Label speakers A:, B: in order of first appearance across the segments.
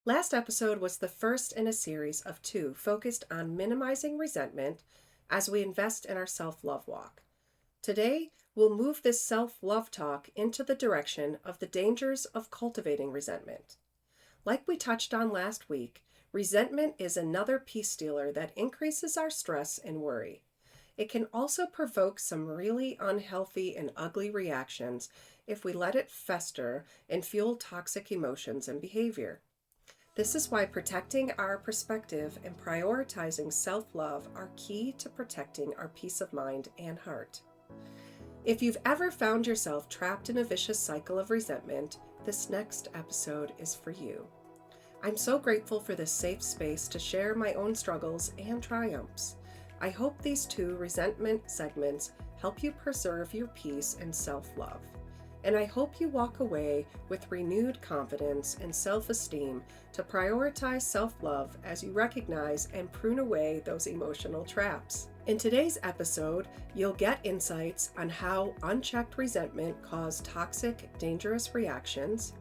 A: Last episode was the first in a series of two focused on minimizing resentment as we invest in our self-love walk. Today, we'll move this self-love talk into the direction of the dangers of cultivating resentment. Like we touched on last week, resentment is another peace stealer that increases our stress and worry. It can also provoke some really unhealthy and ugly reactions if we let it fester and fuel toxic emotions and behavior. This is why protecting our perspective and prioritizing self-love are key to protecting our peace of mind and heart. If you've ever found yourself trapped in a vicious cycle of resentment, this next episode is for you. I'm so grateful for this safe space to share my own struggles and triumphs. I hope these two resentment segments help you preserve your peace and self-love. And I hope you walk away with renewed confidence and self-esteem to prioritize self-love as you recognize and prune away those emotional traps. In today's episode, you'll get insights on how unchecked resentment causes toxic, dangerous reactions.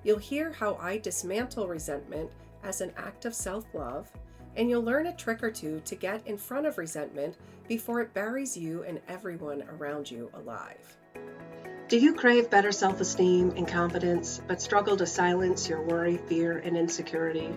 A: You'll hear how I dismantle resentment as an act of self-love, and you'll learn a trick or two to get in front of resentment before it buries you and everyone around you alive.
B: Do you crave better self-esteem and confidence, but struggle to silence your worry, fear, and insecurity?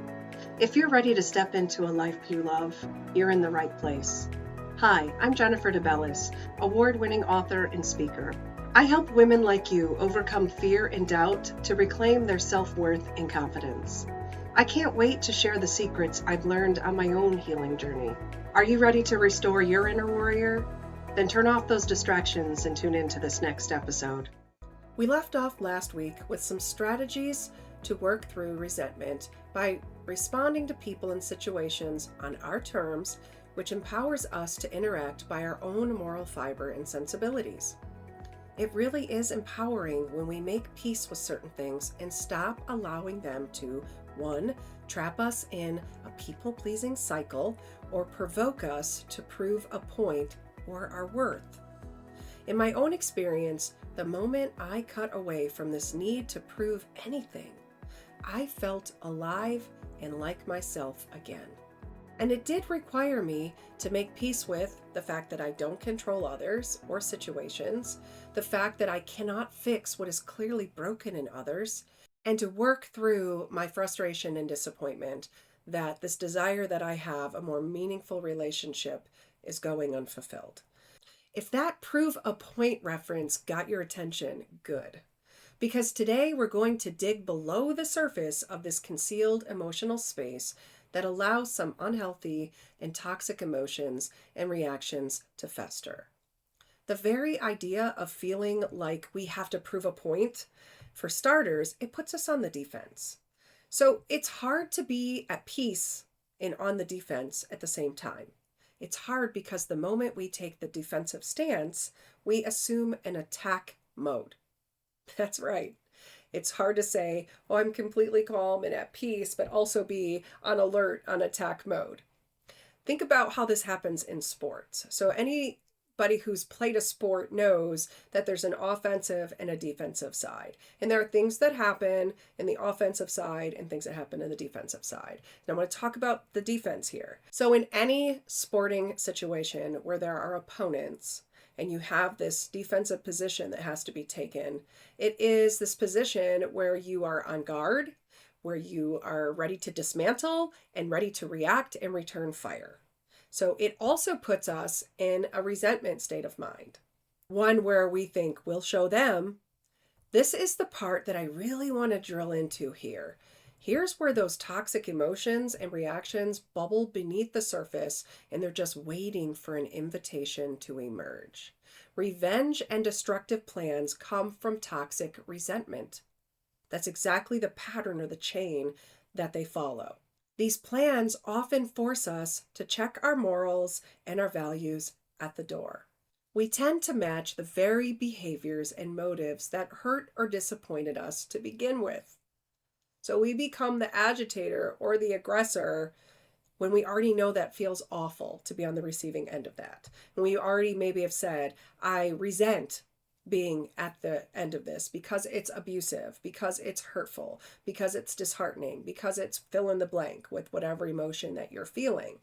B: If you're ready to step into a life you love, you're in the right place. Hi, I'm Jennifer DeBellis, award-winning author and speaker. I help women like you overcome fear and doubt to reclaim their self-worth and confidence. I can't wait to share the secrets I've learned on my own healing journey. Are you ready to restore your inner warrior? Then turn off those distractions and tune into this next episode.
A: We left off last week with some strategies to work through resentment by responding to people and situations on our terms, which empowers us to interact by our own moral fiber and sensibilities. It really is empowering when we make peace with certain things and stop allowing them to, 1, trap us in a people-pleasing cycle or provoke us to prove a point or our worth. In my own experience, the moment I cut away from this need to prove anything, I felt alive and like myself again. And it did require me to make peace with the fact that I don't control others or situations, the fact that I cannot fix what is clearly broken in others, and to work through my frustration and disappointment that this desire that I have a more meaningful relationship is going unfulfilled. If that prove a point reference got your attention, good. Because today we're going to dig below the surface of this concealed emotional space that allows some unhealthy and toxic emotions and reactions to fester. The very idea of feeling like we have to prove a point, for starters, it puts us on the defense. So it's hard to be at peace and on the defense at the same time. It's hard because the moment we take the defensive stance, we assume an attack mode. That's right. It's hard to say, oh, I'm completely calm and at peace, but also be on alert on attack mode. Think about how this happens in sports. So anybody who's played a sport knows that there's an offensive and a defensive side. And there are things that happen in the offensive side and things that happen in the defensive side. And I want to talk about the defense here. So in any sporting situation where there are opponents, and you have this defensive position that has to be taken, it is this position where you are on guard, where you are ready to dismantle and ready to react and return fire. So it also puts us in a resentment state of mind, one where we think we'll show them. This is the part that I really want to drill into here. Here's where those toxic emotions and reactions bubble beneath the surface, and they're just waiting for an invitation to emerge. Revenge and destructive plans come from toxic resentment. That's exactly the pattern or the chain that they follow. These plans often force us to check our morals and our values at the door. We tend to match the very behaviors and motives that hurt or disappointed us to begin with. So we become the agitator or the aggressor when we already know that feels awful to be on the receiving end of that. And we already maybe have said, I resent being at the end of this, because it's abusive, because it's hurtful, because it's disheartening, because it's fill in the blank with whatever emotion that you're feeling.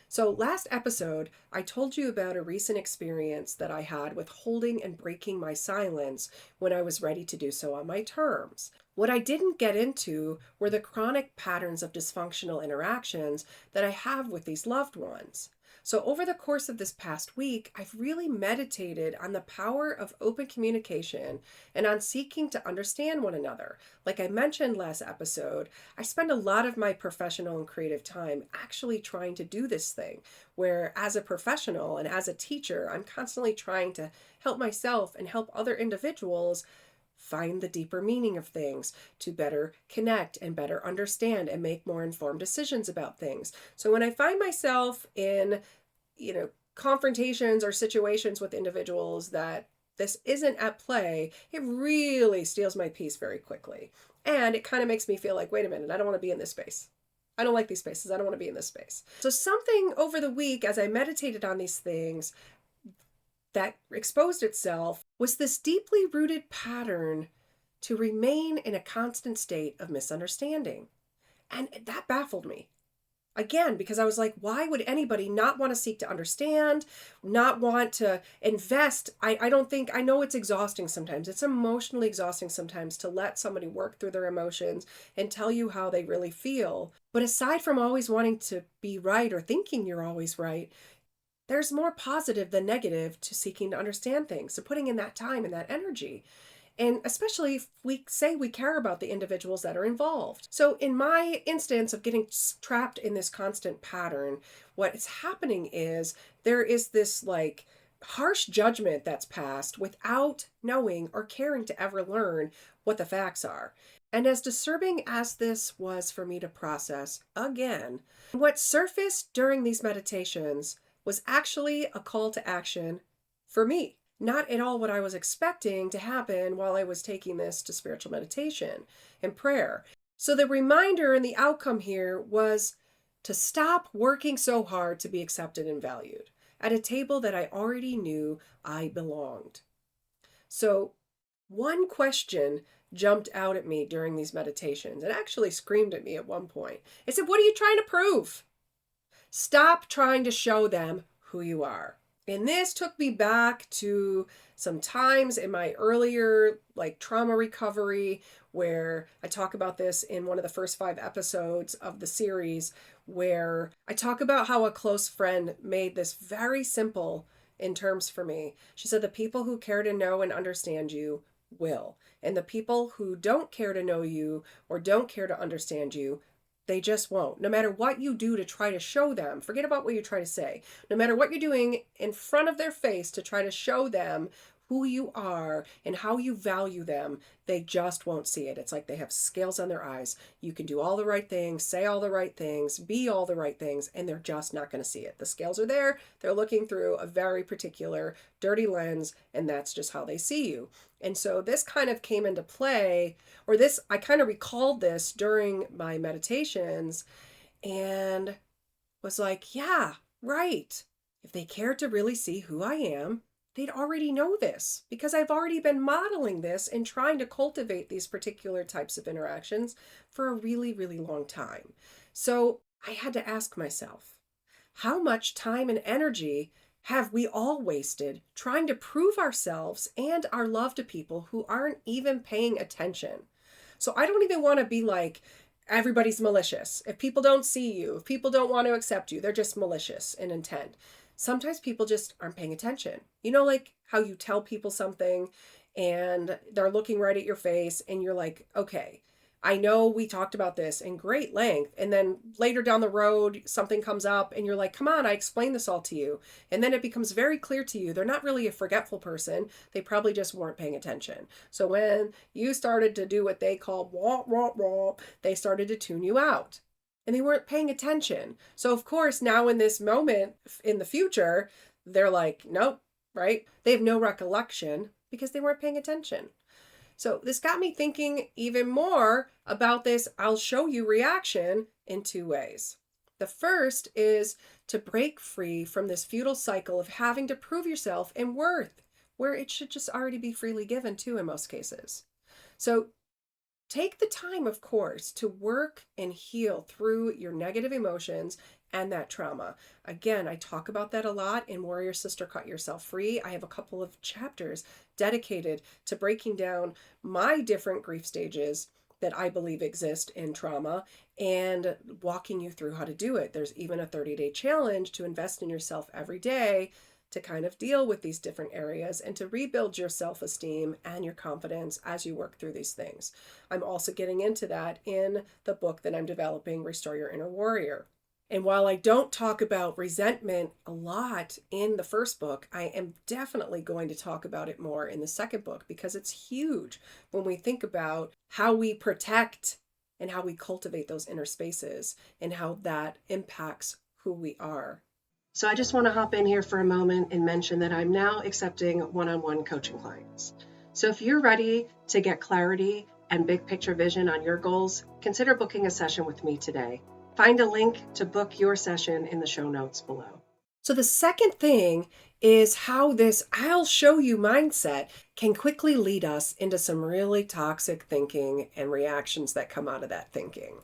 A: So, last episode, I told you about a recent experience that I had with holding and breaking my silence when I was ready to do so on my terms. What I didn't get into were the chronic patterns of dysfunctional interactions that I have with these loved ones. So, over the course of this past week, I've really meditated on the power of open communication and on seeking to understand one another. Like I mentioned last episode, I spend a lot of my professional and creative time actually trying to do this thing, where as a professional and as a teacher, I'm constantly trying to help myself and help other individuals find the deeper meaning of things, to better connect and better understand and make more informed decisions about things. So when I find myself in, confrontations or situations with individuals that this isn't at play, it really steals my peace very quickly. And it kind of makes me feel like, wait a minute, I don't want to be in this space. I don't like these spaces. I don't want to be in this space. So something over the week as I meditated on these things that exposed itself was this deeply rooted pattern to remain in a constant state of misunderstanding. And that baffled me. Again, because I was like, why would anybody not want to seek to understand, not want to invest? I don't think, I know it's exhausting sometimes. It's emotionally exhausting sometimes to let somebody work through their emotions and tell you how they really feel. But aside from always wanting to be right or thinking you're always right, there's more positive than negative to seeking to understand things, to putting in that time and that energy. And especially if we say we care about the individuals that are involved. So, in my instance of getting trapped in this constant pattern, what is happening is there is this like harsh judgment that's passed without knowing or caring to ever learn what the facts are. And as disturbing as this was for me to process, again, what surfaced during these meditations was actually a call to action for me. Not at all what I was expecting to happen while I was taking this to spiritual meditation and prayer. So the reminder and the outcome here was to stop working so hard to be accepted and valued at a table that I already knew I belonged. So one question jumped out at me during these meditations. It actually screamed at me at one point. It said, "What are you trying to prove? Stop trying to show them who you are." And this took me back to some times in my earlier trauma recovery, where I talk about this in one of the first 5 episodes of the series, where I talk about how a close friend made this very simple in terms for me. She said, the people who care to know and understand you will. And the people who don't care to know you or don't care to understand you, they just won't. No matter what you do to try to show them, forget about what you try to say. No matter what you're doing in front of their face to try to show them who you are and how you value them, they just won't see it. It's like they have scales on their eyes. You can do all the right things, say all the right things, be all the right things, and they're just not going to see it. The scales are there. They're looking through a very particular dirty lens, and that's just how they see you. And so this kind of came into play, or this, I kind of recalled this during my meditations and was like, yeah, right. If they cared to really see who I am, they'd already know this, because I've already been modeling this and trying to cultivate these particular types of interactions for a really, really long time. So I had to ask myself, how much time and energy have we all wasted trying to prove ourselves and our love to people who aren't even paying attention? So I don't even want to be like, everybody's malicious. If people don't see you, if people don't want to accept you, they're just malicious in intent. Sometimes people just aren't paying attention. You know, like how you tell people something and they're looking right at your face and you're like, okay, I know we talked about this in great length. And then later down the road, something comes up and you're like, come on, I explained this all to you. And then it becomes very clear to you, they're not really a forgetful person. They probably just weren't paying attention. So when you started to do what they call womp, womp, womp, they started to tune you out. And they weren't paying attention. So of course, now in this moment in the future, they're like, nope, right? They have no recollection because they weren't paying attention. So this got me thinking even more about this I'll show you reaction in 2 ways. The first is to break free from this futile cycle of having to prove yourself and where it should just already be freely given too in most cases. So take the time, of course, to work and heal through your negative emotions and that trauma. Again, I talk about that a lot in Warrior Sister Cut Yourself Free. I have a couple of chapters dedicated to breaking down my different grief stages that I believe exist in trauma and walking you through how to do it. There's even a 30-day challenge to invest in yourself every day to kind of deal with these different areas and to rebuild your self-esteem and your confidence as you work through these things. I'm also getting into that in the book that I'm developing, Restore Your Inner Warrior. And while I don't talk about resentment a lot in the first book, I am definitely going to talk about it more in the second book because it's huge when we think about how we protect and how we cultivate those inner spaces and how that impacts who we are.
B: So I just want to hop in here for a moment and mention that I'm now accepting one-on-one coaching clients. So if you're ready to get clarity and big picture vision on your goals, consider booking a session with me today. Find a link to book your session in the show notes below.
A: So the second thing is how this I'll show you mindset can quickly lead us into some really toxic thinking and reactions that come out of that thinking.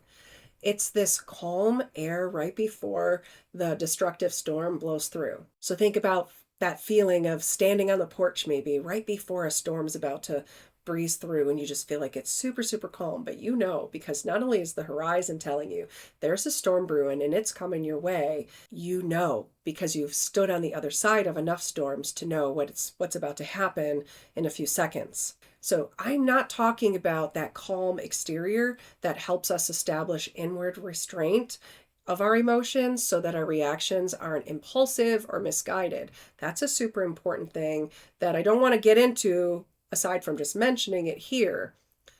A: It's this calm air right before the destructive storm blows through. So think about that feeling of standing on the porch maybe right before a storm's about to breeze through and you just feel like it's super, super calm. But you know, because not only is the horizon telling you there's a storm brewing and it's coming your way, you know, because you've stood on the other side of enough storms to know what's about to happen in a few seconds. So I'm not talking about that calm exterior that helps us establish inward restraint of our emotions so that our reactions aren't impulsive or misguided. That's a super important thing that I don't want to get into aside from just mentioning it here,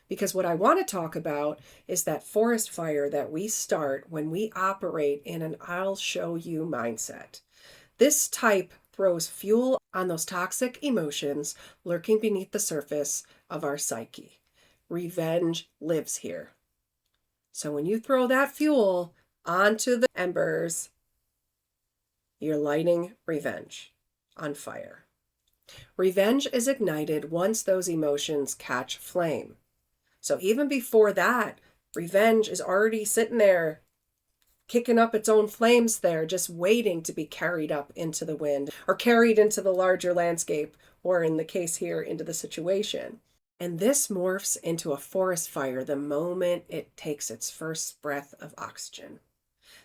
A: because what I want to talk about is that forest fire that we start when we operate in an I'll show you mindset. This type throws fuel on those toxic emotions lurking beneath the surface of our psyche. Revenge lives here. So when you throw that fuel onto the embers, you're lighting revenge on fire. Revenge is ignited once those emotions catch flame. So even before that, revenge is already sitting there kicking up its own flames there, just waiting to be carried up into the wind or carried into the larger landscape, or in the case here, into the situation. And this morphs into a forest fire the moment it takes its first breath of oxygen.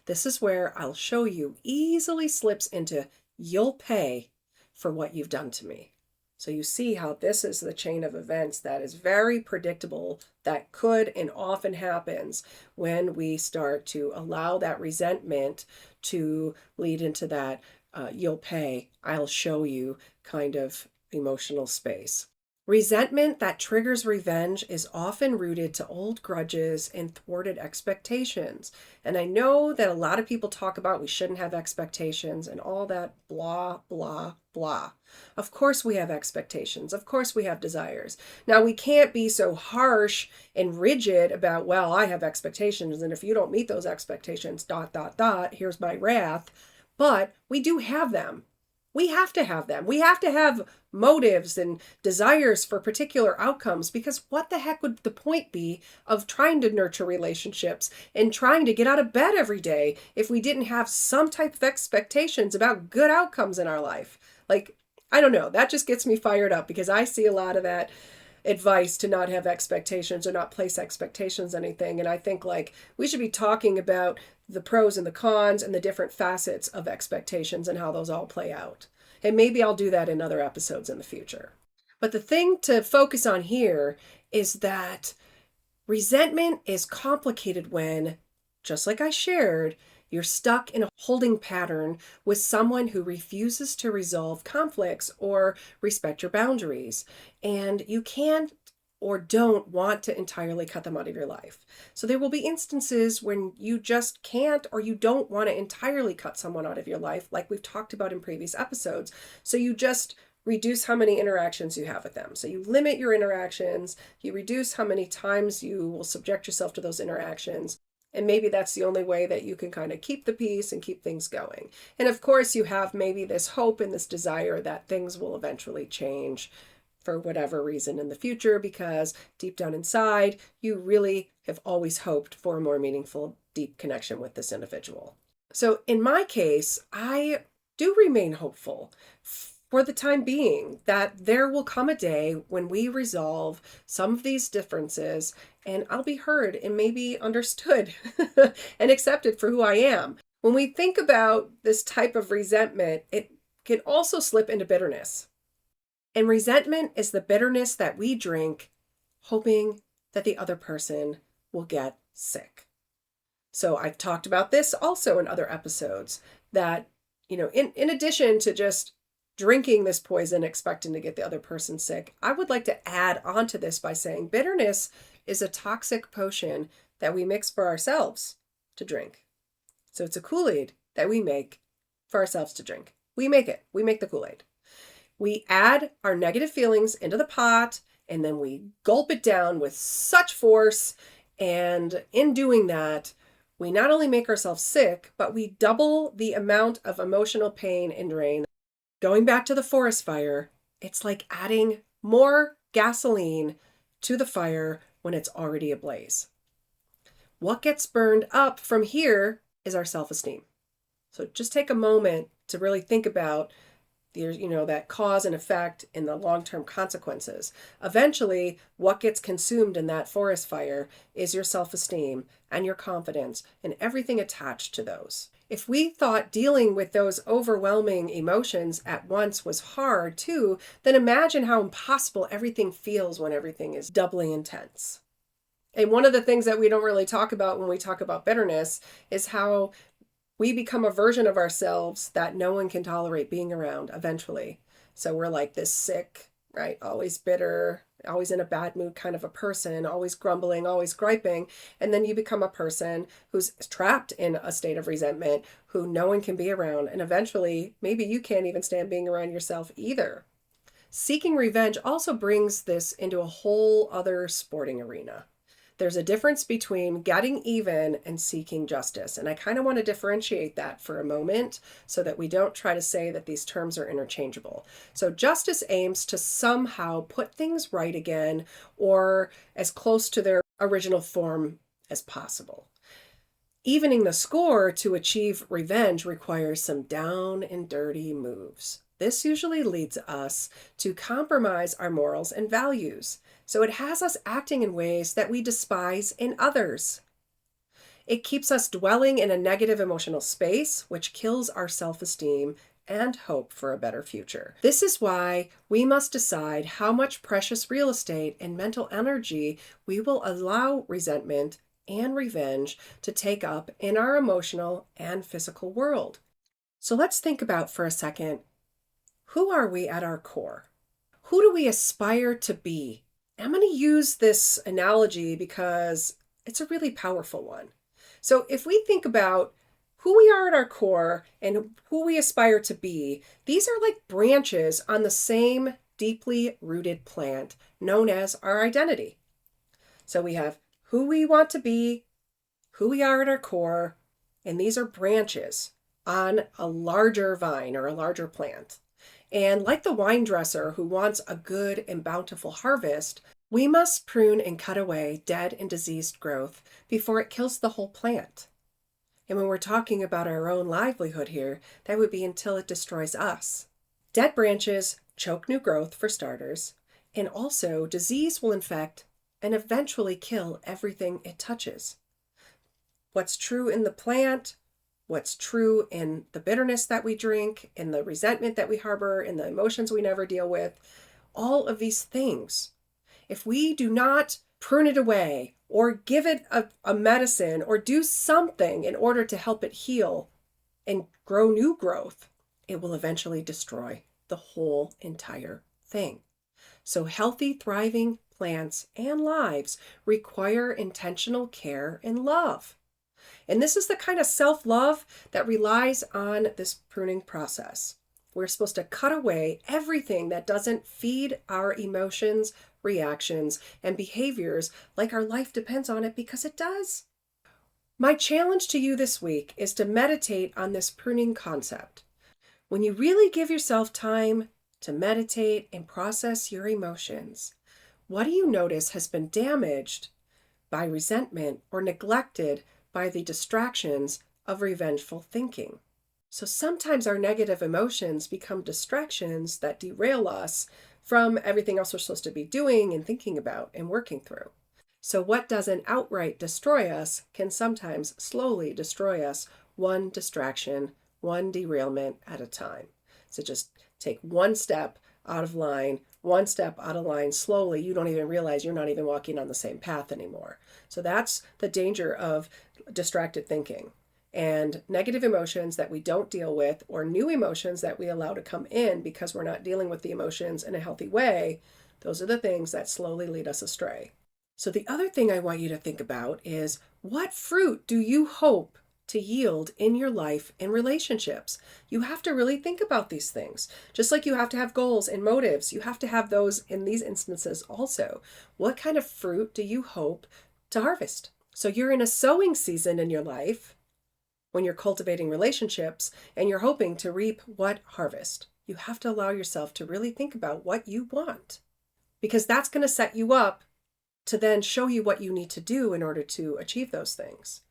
A: This is where I'll show you easily slips into you'll pay for what you've done to me. So you see how this is the chain of events that is very predictable, that could and often happens when we start to allow that resentment to lead into that you'll pay, I'll show you kind of emotional space. Resentment that triggers revenge is often rooted to old grudges and thwarted expectations. And I know that a lot of people talk about we shouldn't have expectations and all that blah, blah, blah. Of course we have expectations. Of course we have desires. Now we can't be so harsh and rigid about, well, I have expectations and if you don't meet those expectations, ... here's my wrath. But we do have them. We have to have them. We have to have motives and desires for particular outcomes, because what the heck would the point be of trying to nurture relationships and trying to get out of bed every day if we didn't have some type of expectations about good outcomes in our life? Like, I don't know, that just gets me fired up because I see a lot of that advice to not have expectations or not place expectations on anything. And I think like we should be talking about the pros and the cons and the different facets of expectations and how those all play out. And maybe I'll do that in other episodes in the future. But the thing to focus on here is that resentment is complicated when, just like I shared, you're stuck in a holding pattern with someone who refuses to resolve conflicts or respect your boundaries. And you can't or don't want to entirely cut them out of your life. So there will be instances when you just can't or you don't want to entirely cut someone out of your life, like we've talked about in previous episodes. So you just reduce how many interactions you have with them. So you limit your interactions, you reduce how many times you will subject yourself to those interactions. And maybe that's the only way that you can kind of keep the peace and keep things going. And of course, you have maybe this hope and this desire that things will eventually change for whatever reason in the future, because deep down inside, you really have always hoped for a more meaningful, deep connection with this individual. So in my case, I do remain hopeful for the time being that there will come a day when we resolve some of these differences and I'll be heard and maybe understood and accepted for who I am. When we think about this type of resentment, it can also slip into bitterness. And resentment is the bitterness that we drink, hoping that the other person will get sick. So I've talked about this also in other episodes that, in addition to just drinking this poison expecting to get the other person sick, I would like to add on to this by saying bitterness is a toxic potion that we mix for ourselves to drink. So it's a Kool-Aid that we make for ourselves to drink. We make it. We make the Kool-Aid. We add our negative feelings into the pot and then we gulp it down with such force. And in doing that, we not only make ourselves sick, but we double the amount of emotional pain and drain. Going back to the forest fire, it's like adding more gasoline to the fire when it's already ablaze. What gets burned up from here is our self-esteem. So just take a moment to really think about that cause and effect and the long-term consequences. Eventually, what gets consumed in that forest fire is your self-esteem and your confidence and everything attached to those. If we thought dealing with those overwhelming emotions at once was hard too, then imagine how impossible everything feels when everything is doubly intense. And one of the things that we don't really talk about when we talk about bitterness is how we become a version of ourselves that no one can tolerate being around eventually. So we're like this sick, right? Always bitter, always in a bad mood kind of a person, always grumbling, always griping. And then you become a person who's trapped in a state of resentment, who no one can be around. And eventually, maybe you can't even stand being around yourself either. Seeking revenge also brings this into a whole other sporting arena. There's a difference between getting even and seeking justice. And I kind of want to differentiate that for a moment so that we don't try to say that these terms are interchangeable. So justice aims to somehow put things right again or as close to their original form as possible. Evening the score to achieve revenge requires some down and dirty moves. This usually leads us to compromise our morals and values. So it has us acting in ways that we despise in others. It keeps us dwelling in a negative emotional space, which kills our self-esteem and hope for a better future. This is why we must decide how much precious real estate and mental energy we will allow resentment and revenge to take up in our emotional and physical world. So let's think about for a second, who are we at our core? Who do we aspire to be? I'm going to use this analogy because it's a really powerful one. So if we think about who we are at our core and who we aspire to be, these are like branches on the same deeply rooted plant known as our identity. So we have who we want to be, who we are at our core, and these are branches on a larger vine or a larger plant. And like the wine dresser who wants a good and bountiful harvest, we must prune and cut away dead and diseased growth before it kills the whole plant. And when we're talking about our own livelihood here, that would be until it destroys us. Dead branches choke new growth for starters, and also disease will infect and eventually kill everything it touches. What's true in the plant, what's true in the bitterness that we drink, in the resentment that we harbor, in the emotions we never deal with, all of these things. If we do not prune it away or give it a medicine or do something in order to help it heal and grow new growth, it will eventually destroy the whole entire thing. So healthy, thriving plants and lives require intentional care and love. And this is the kind of self-love that relies on this pruning process. We're supposed to cut away everything that doesn't feed our emotions, reactions, and behaviors like our life depends on it, because it does. My challenge to you this week is to meditate on this pruning concept. When you really give yourself time to meditate and process your emotions, what do you notice has been damaged by resentment or neglected by the distractions of revengeful thinking? So sometimes our negative emotions become distractions that derail us from everything else we're supposed to be doing and thinking about and working through. So what doesn't outright destroy us can sometimes slowly destroy us, one distraction, one derailment at a time. So just take one step out of line, one step out of line slowly. You don't even realize you're not even walking on the same path anymore. So that's the danger of distracted thinking. And negative emotions that we don't deal with, or new emotions that we allow to come in because we're not dealing with the emotions in a healthy way, those are the things that slowly lead us astray. So the other thing I want you to think about is, what fruit do you hope to yield in your life and relationships? You have to really think about these things. Just like you have to have goals and motives, you have to have those in these instances also. What kind of fruit do you hope to harvest? So you're in a sowing season in your life when you're cultivating relationships and you're hoping to reap what harvest. You have to allow yourself to really think about what you want, because that's going to set you up to then show you what you need to do in order to achieve those things.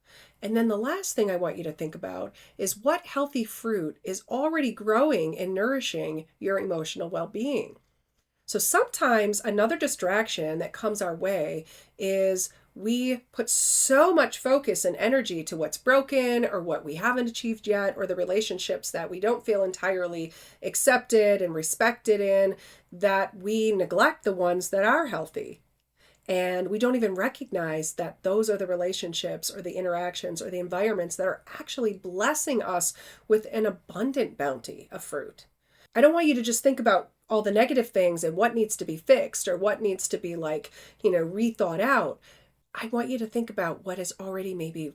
A: And then the last thing I want you to think about is, what healthy fruit is already growing and nourishing your emotional well-being. So sometimes another distraction that comes our way is we put so much focus and energy to what's broken or what we haven't achieved yet, or the relationships that we don't feel entirely accepted and respected in, that we neglect the ones that are healthy. And we don't even recognize that those are the relationships or the interactions or the environments that are actually blessing us with an abundant bounty of fruit. I don't want you to just think about all the negative things and what needs to be fixed or what needs to be rethought out. I want you to think about what is already maybe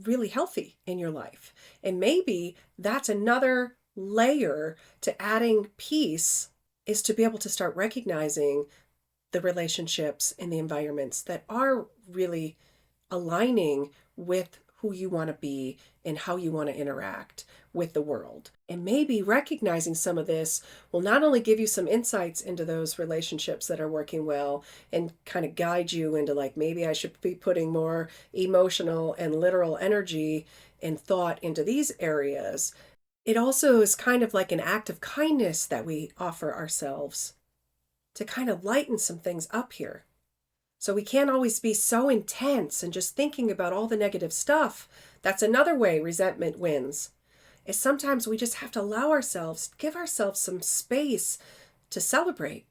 A: really healthy in your life. And maybe that's another layer to adding peace, is to be able to start recognizing the relationships and the environments that are really aligning with who you want to be and how you want to interact with the world. And maybe recognizing some of this will not only give you some insights into those relationships that are working well and kind of guide you into maybe I should be putting more emotional and literal energy and thought into these areas. It also is kind of like an act of kindness that we offer ourselves to kind of lighten some things up here. So we can't always be so intense and just thinking about all the negative stuff. That's another way resentment wins, is sometimes we just have to allow ourselves, give ourselves some space to celebrate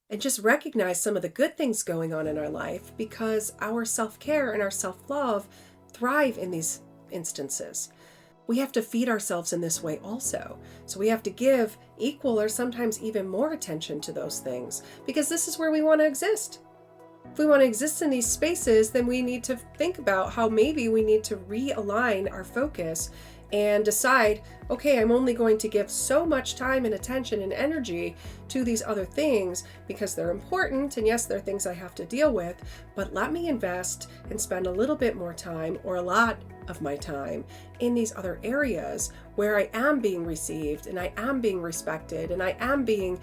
A: and just recognize some of the good things going on in our life, because our self-care and our self-love thrive in these instances. We have to feed ourselves in this way also. So we have to give equal or sometimes even more attention to those things, because this is where we want to exist. If we want to exist in these spaces, then we need to think about how maybe we need to realign our focus and decide, okay, I'm only going to give so much time and attention and energy to these other things because they're important, and yes, they're things I have to deal with, but let me invest and spend a little bit more time, or a lot of my time, in these other areas where I am being received and I am being respected and I am being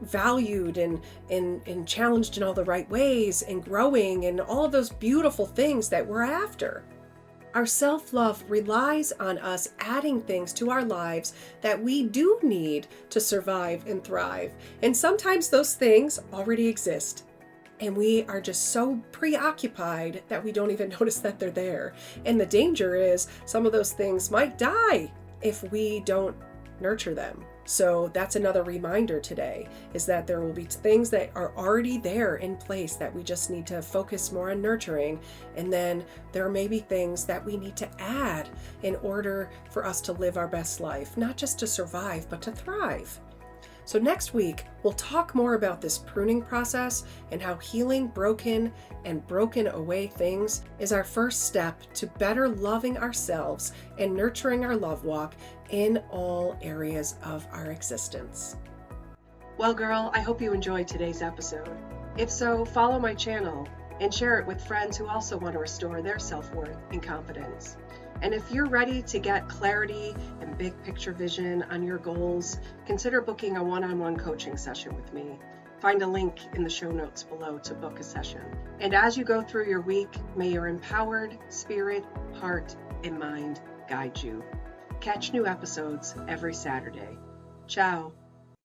A: valued and challenged in all the right ways and growing and all of those beautiful things that we're after. Our self-love relies on us adding things to our lives that we do need to survive and thrive. And sometimes those things already exist, and we are just so preoccupied that we don't even notice that they're there. And the danger is some of those things might die if we don't nurture them. So that's another reminder today, is that there will be things that are already there in place that we just need to focus more on nurturing. And then there may be things that we need to add in order for us to live our best life, not just to survive, but to thrive. So next week, we'll talk more about this pruning process and how healing broken away things is our first step to better loving ourselves and nurturing our love walk in all areas of our existence.
B: Well, girl, I hope you enjoyed today's episode. If so, follow my channel and share it with friends who also want to restore their self-worth and confidence. And if you're ready to get clarity and big picture vision on your goals, consider booking a one-on-one coaching session with me. Find a link in the show notes below to book a session. And as you go through your week, may your empowered spirit, heart, and mind guide you. Catch new episodes every Saturday. Ciao.